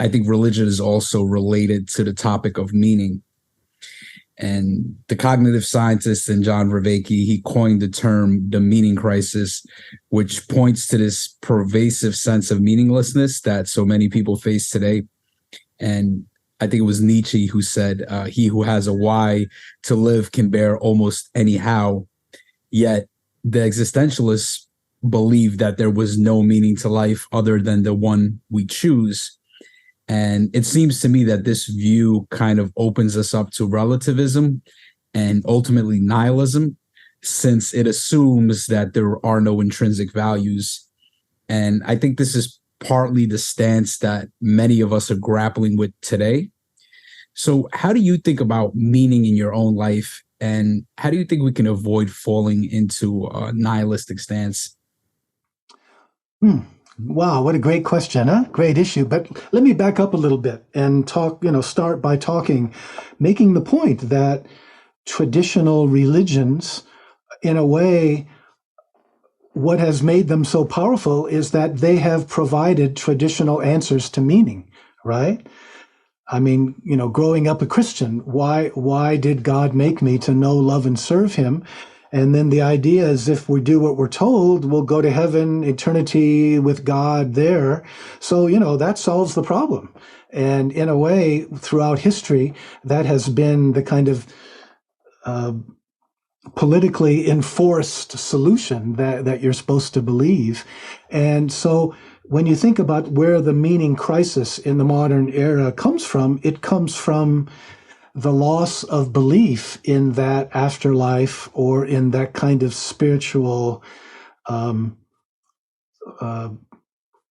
I think religion is also related to the topic of meaning. And the cognitive scientist and John Vervaeke, he coined the term the meaning crisis, which points to this pervasive sense of meaninglessness that so many people face today. And I think it was Nietzsche who said, he who has a why to live can bear almost any how. Yet the existentialists believe that there was no meaning to life other than the one we choose. And it seems to me that this view kind of opens us up to relativism and ultimately nihilism, since it assumes that there are no intrinsic values. And I think this is partly the stance that many of us are grappling with today. So how do you think about meaning in your own life? And how do you think we can avoid falling into a nihilistic stance? Wow, what a great question, huh? Great issue. But let me back up a little bit and start by making the point that traditional religions, in a way, what has made them so powerful is that they have provided traditional answers to meaning, right? I mean, growing up a Christian, why did God make me to know, love, and serve him? And then the idea is if we do what we're told, we'll go to heaven, eternity with God there. So, that solves the problem. And in a way, throughout history, that has been the kind of politically enforced solution that you're supposed to believe. And so when you think about where the meaning crisis in the modern era comes from, it comes from the loss of belief in that afterlife or in that kind of spiritual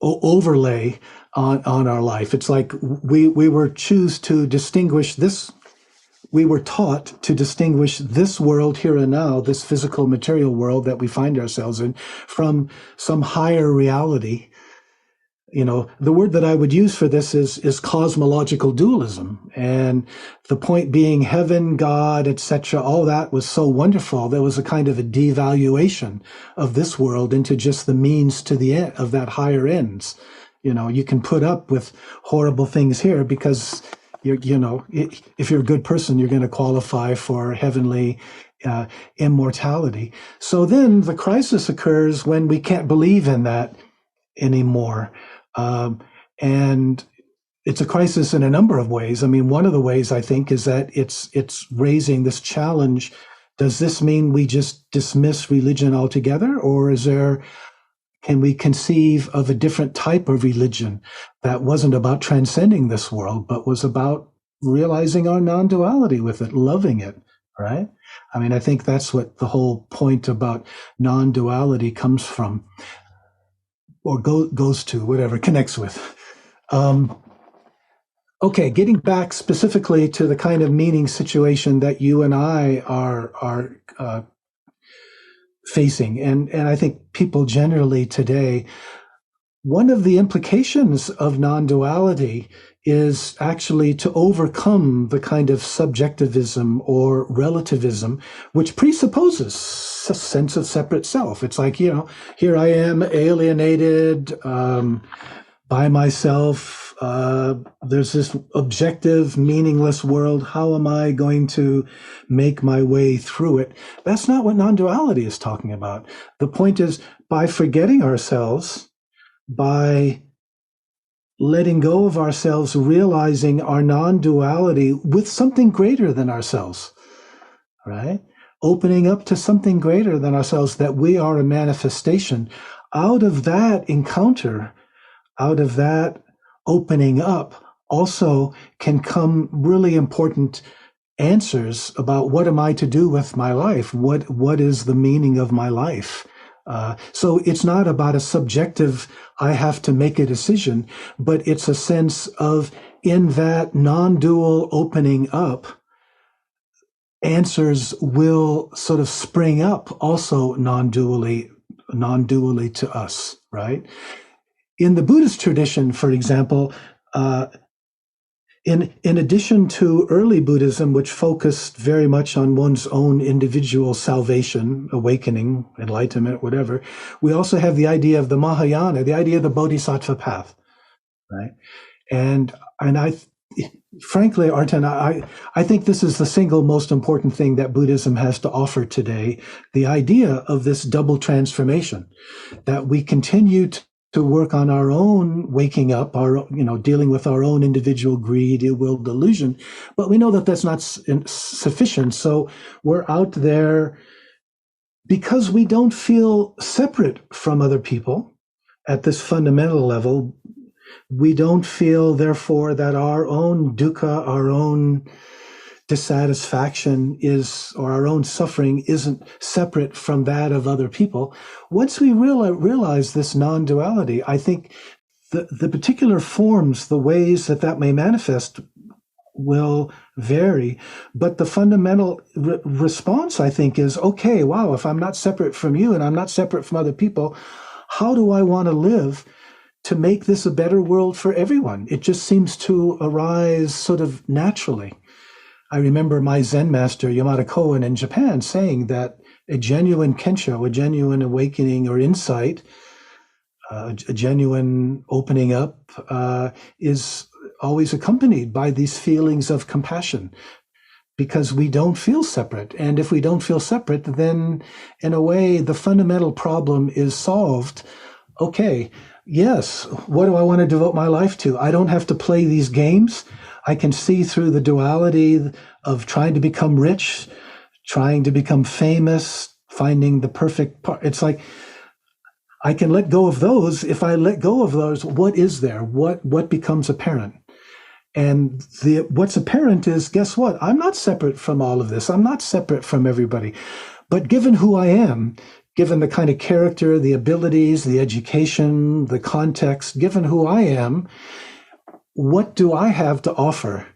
overlay on our life. It's like we were taught to distinguish this world here and now, this physical material world that we find ourselves in, from some higher reality. The word that I would use for this is cosmological dualism. And the point being heaven, God, etc., all that was so wonderful. There was a kind of a devaluation of this world into just the means to the end of that higher ends. You can put up with horrible things here because if you're a good person, you're going to qualify for heavenly immortality. So then the crisis occurs when we can't believe in that anymore. And it's a crisis in a number of ways. I mean, one of the ways I think is that it's raising this challenge. Does this mean we just dismiss religion altogether, or can we conceive of a different type of religion that wasn't about transcending this world, but was about realizing our non-duality with it, loving it, right? I mean, I think that's what the whole point about non-duality comes from, or goes to, whatever, connects with. Okay, getting back specifically to the kind of meaning situation that you and I are facing, and I think people generally today, one of the implications of non-duality is actually to overcome the kind of subjectivism or relativism, which presupposes a sense of separate self. It's like, here I am alienated by myself. There's this objective, meaningless world. How am I going to make my way through it? That's not what non-duality is talking about. The point is, by forgetting ourselves, by letting go of ourselves, realizing our non-duality with something greater than ourselves, right? Opening up to something greater than ourselves, that we are a manifestation. Out of that encounter, out of that opening up, also can come really important answers about what am I to do with my life? What is the meaning of my life? So it's not about a subjective, I have to make a decision, but it's a sense of, in that non-dual opening up, answers will sort of spring up also non-dually to us, right? In the Buddhist tradition, for example, in addition to early Buddhism, which focused very much on one's own individual salvation, awakening, enlightenment, whatever, we also have the idea of the Mahayana, the idea of the Bodhisattva path, right? And I, frankly, Arten, I think this is the single most important thing that Buddhism has to offer today, the idea of this double transformation, that we continue to work on our own waking up, our, dealing with our own individual greed, ill will, delusion, but we know that that's not sufficient. So we're out there because we don't feel separate from other people at this fundamental level. We don't feel, therefore, that our own dukkha, our own dissatisfaction or our own suffering isn't separate from that of other people. Once we realize this non-duality, I think the particular forms, the ways that may manifest will vary. But the fundamental response, I think, is, okay, wow, if I'm not separate from you and I'm not separate from other people, how do I want to live to make this a better world for everyone? It just seems to arise sort of naturally. I remember my Zen master, Yamada Koen, in Japan saying that a genuine kensho, a genuine awakening or insight, a genuine opening up is always accompanied by these feelings of compassion, because we don't feel separate. And if we don't feel separate, then in a way, the fundamental problem is solved. Okay, yes, what do I want to devote my life to? I don't have to play these games. I can see through the duality of trying to become rich, trying to become famous, finding the perfect part. It's like, I can let go of those. If I let go of those, what is there? What becomes apparent? And what's apparent is, guess what? I'm not separate from all of this. I'm not separate from everybody. But given who I am, given the kind of character, the abilities, the education, the context, given who I am, what do I have to offer?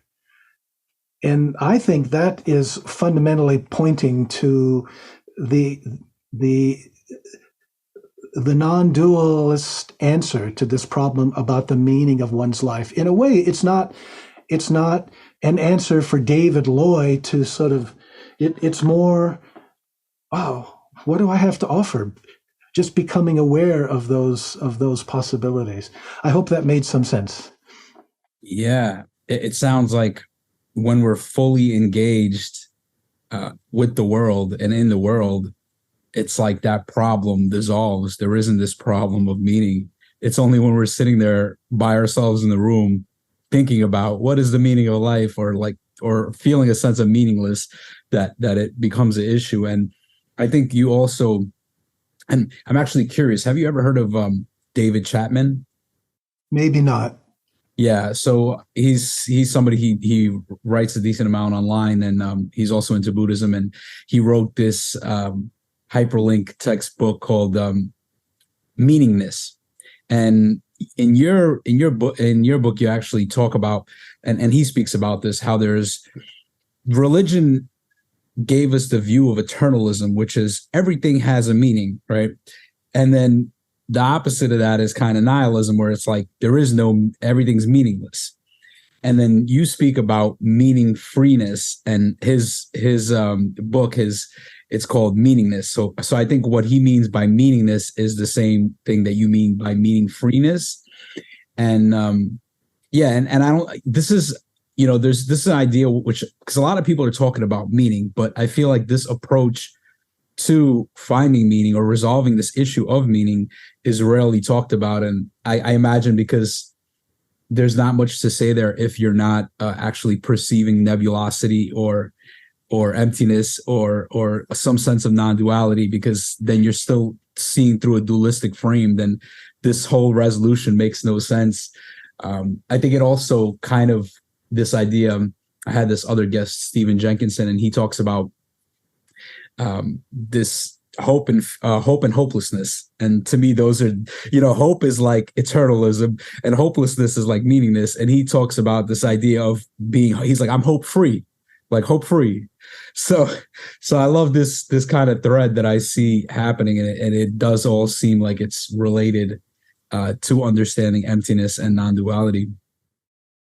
And I think that is fundamentally pointing to the non-dualist answer to this problem about the meaning of one's life. In a way, it's not an answer for David Loy to sort of, it's more, wow, what do I have to offer? Just becoming aware of those possibilities. I hope that made some sense. Yeah, it sounds like when we're fully engaged with the world and in the world, it's like that problem dissolves. There isn't this problem of meaning. It's only when we're sitting there by ourselves in the room thinking about what is the meaning of life, or feeling a sense of meaningless, that it becomes an issue. And I think you also, and I'm actually curious, have you ever heard of David Chapman? Maybe not. Yeah, so he's somebody, he writes a decent amount online, and he's also into Buddhism, and he wrote this hyperlink textbook called Meaningness. And in your book you actually talk about, and he speaks about this, how there's religion gave us the view of eternalism, which is everything has a meaning, right? And then the opposite of that is kind of nihilism, where it's like everything's meaningless. And then you speak about meaning freeness, and his book it's called Meaningness. So I think what he means by meaningness is the same thing that you mean by meaning freeness. And and I don't, this is, there's this idea, which, because a lot of people are talking about meaning, but I feel like this approach to finding meaning or resolving this issue of meaning is rarely talked about. And I imagine because there's not much to say there if you're not actually perceiving nebulosity or emptiness or some sense of non-duality, because then you're still seeing through a dualistic frame. Then this whole resolution makes no sense. I think it also kind of, this idea, I had this other guest, Stephen Jenkinson, and he talks about this hope and hopelessness. And to me, those are, hope is like eternalism and hopelessness is like meaningness. And he talks about this idea of he's like, I'm hope free. So I love this kind of thread that I see happening, and it does all seem like it's related to understanding emptiness and non-duality.